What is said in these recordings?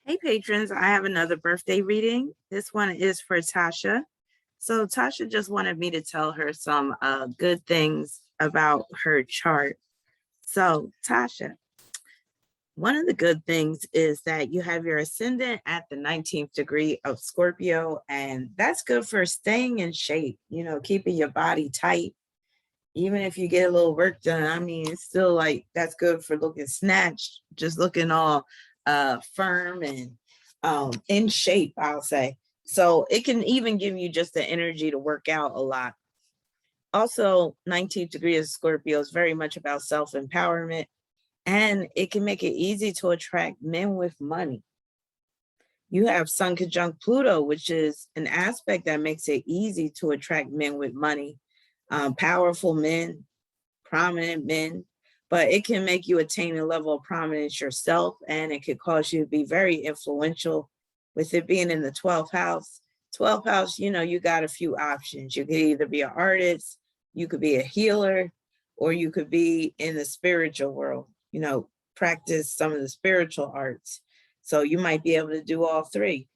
Hey patrons, I have another birthday reading. This one is for Tasha. So Tasha just wanted me to tell her some good things about her chart. So Tasha, one of the good things is that you have your ascendant at the 19th degree of Scorpio, and that's good for staying in shape, keeping your body tight. Even if you get a little work done, I mean, it's still like that's good for looking snatched, just looking all firm and in shape, I'll say. So it can even give you just the energy to work out a lot. Also, 19th degree of Scorpio is very much about self-empowerment, and it can make it easy to attract men with money. You have Sun conjunct Pluto, which is an aspect that makes it easy to attract men with money, powerful men, prominent men, but it can make you attain a level of prominence yourself, and it could cause you to be very influential. With it being in the 12th house, you got a few options. You could either be an artist, you could be a healer, or you could be in the spiritual world, practice some of the spiritual arts. So you might be able to do all three.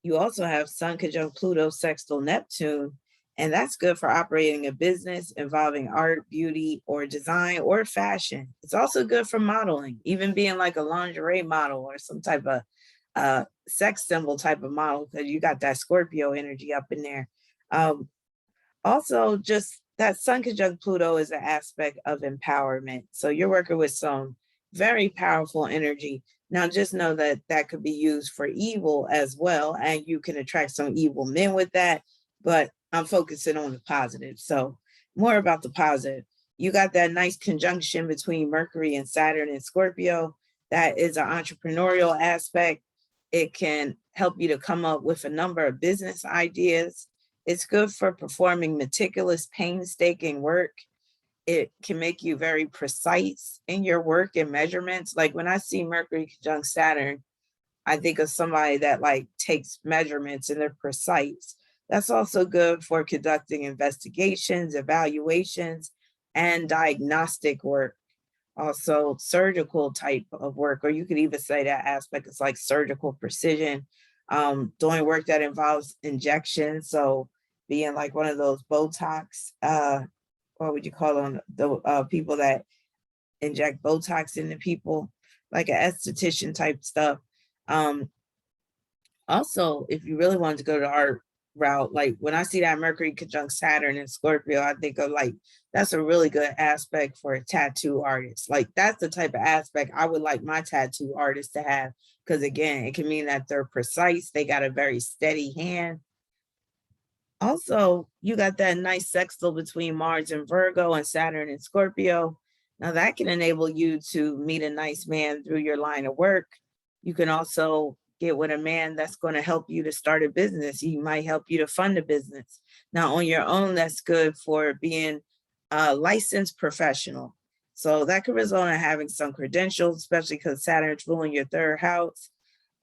You also have Sun conjunct Pluto sextile Neptune, and that's good for operating a business involving art, beauty, or design, or fashion. It's also good for modeling, even being like a lingerie model or some type of sex symbol type of model, because you got that Scorpio energy up in there. Also, just that Sun conjunct Pluto is an aspect of empowerment. So you're working with some very powerful energy. Now, just know that that could be used for evil as well, and you can attract some evil men with that, but I'm focusing on the positive. So more about the positive. You got that nice conjunction between Mercury and Saturn and Scorpio. That is an entrepreneurial aspect. It can help you to come up with a number of business ideas. It's good for performing meticulous, painstaking work. It can make you very precise in your work and measurements. Like when I see Mercury conjunct Saturn, I think of somebody that like takes measurements and they're precise. That's also good for conducting investigations, evaluations, and diagnostic work. Also surgical type of work, or you could even say that aspect is like surgical precision, doing work that involves injections. So being like one of those Botox, what would you call them? The people that inject Botox into people, like an esthetician type stuff. Also, if you really wanted to go to art route, like when I see that Mercury conjunct Saturn and Scorpio, I think of like, that's a really good aspect for a tattoo artist. Like that's the type of aspect I would like my tattoo artist to have. Because again, it can mean that they're precise. They got a very steady hand. Also, you got that nice sextile between Mars and Virgo and Saturn and Scorpio. Now that can enable you to meet a nice man through your line of work. You can also get with a man that's going to help you to start a business. He might help you to fund a business. Now on your own, that's good for being a licensed professional. So that could result in having some credentials, especially because Saturn's ruling your third house.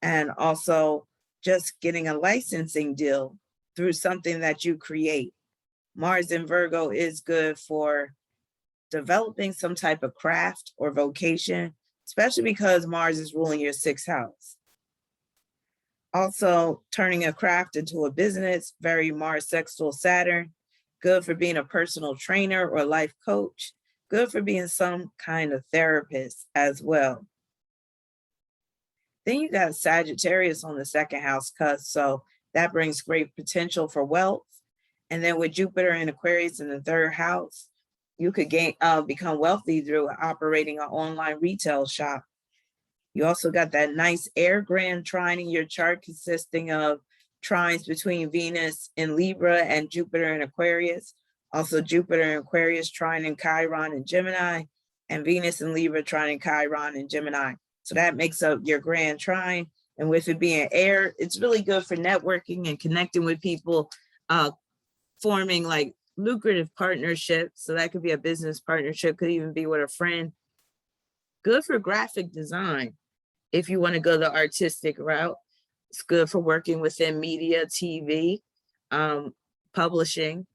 And also just getting a licensing deal through something that you create. Mars in Virgo is good for developing some type of craft or vocation, especially because Mars is ruling your sixth house. Also, turning a craft into a business, very Mars sextile Saturn, good for being a personal trainer or life coach, good for being some kind of therapist as well. Then you got Sagittarius on the second house cusp, so that brings great potential for wealth. And then with Jupiter and Aquarius in the third house, you could become wealthy through operating an online retail shop. You also got that nice air grand trine in your chart consisting of trines between Venus in Libra and Jupiter in Aquarius. Also Jupiter in Aquarius trine in Chiron and Gemini, and Venus in Libra trine in Chiron and Gemini. So that makes up your grand trine. And with it being air, it's really good for networking and connecting with people, forming like lucrative partnerships. So that could be a business partnership, could even be with a friend. Good for graphic design. If you want to go the artistic route, it's good for working within media, TV, publishing.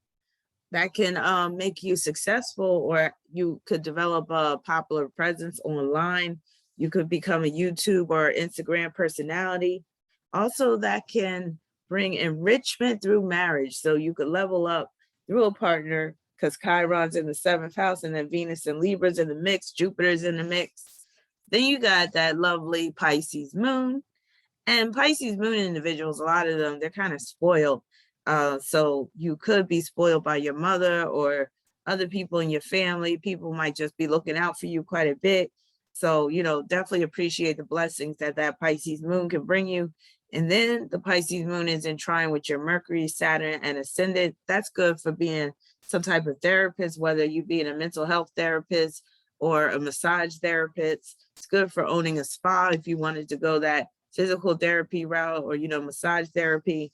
That can make you successful, or you could develop a popular presence online. You could become a YouTube or Instagram personality. Also, that can bring enrichment through marriage. So you could level up through a partner because Chiron's in the 7th house and then Venus and Libra's in the mix, Jupiter's in the mix. Then you got that lovely Pisces moon. And Pisces moon individuals, a lot of them, they're kind of spoiled. So you could be spoiled by your mother or other people in your family. People might just be looking out for you quite a bit. So, definitely appreciate the blessings that Pisces moon can bring you. And then the Pisces moon is in trine with your Mercury, Saturn, and ascendant. That's good for being some type of therapist, whether you being a mental health therapist or a massage therapist. It's good for owning a spa if you wanted to go that physical therapy route or, massage therapy.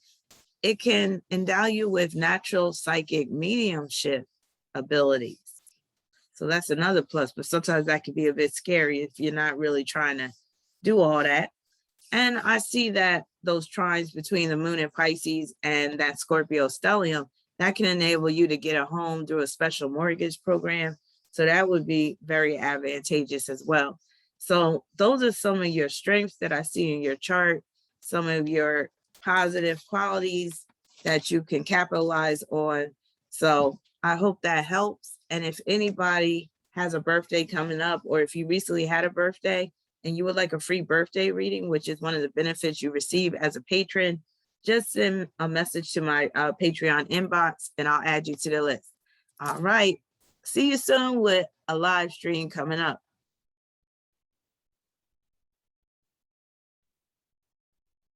It can endow you with natural psychic mediumship abilities. So that's another plus, but sometimes that can be a bit scary if you're not really trying to do all that. And I see that those trines between the moon and Pisces and that Scorpio stellium, that can enable you to get a home through a special mortgage program. So that would be very advantageous as well. So those are some of your strengths that I see in your chart, some of your positive qualities that you can capitalize on. So I hope that helps. And if anybody has a birthday coming up, or if you recently had a birthday and you would like a free birthday reading, which is one of the benefits you receive as a patron, just send a message to my Patreon inbox and I'll add you to the list. All right. See you soon with a live stream coming up.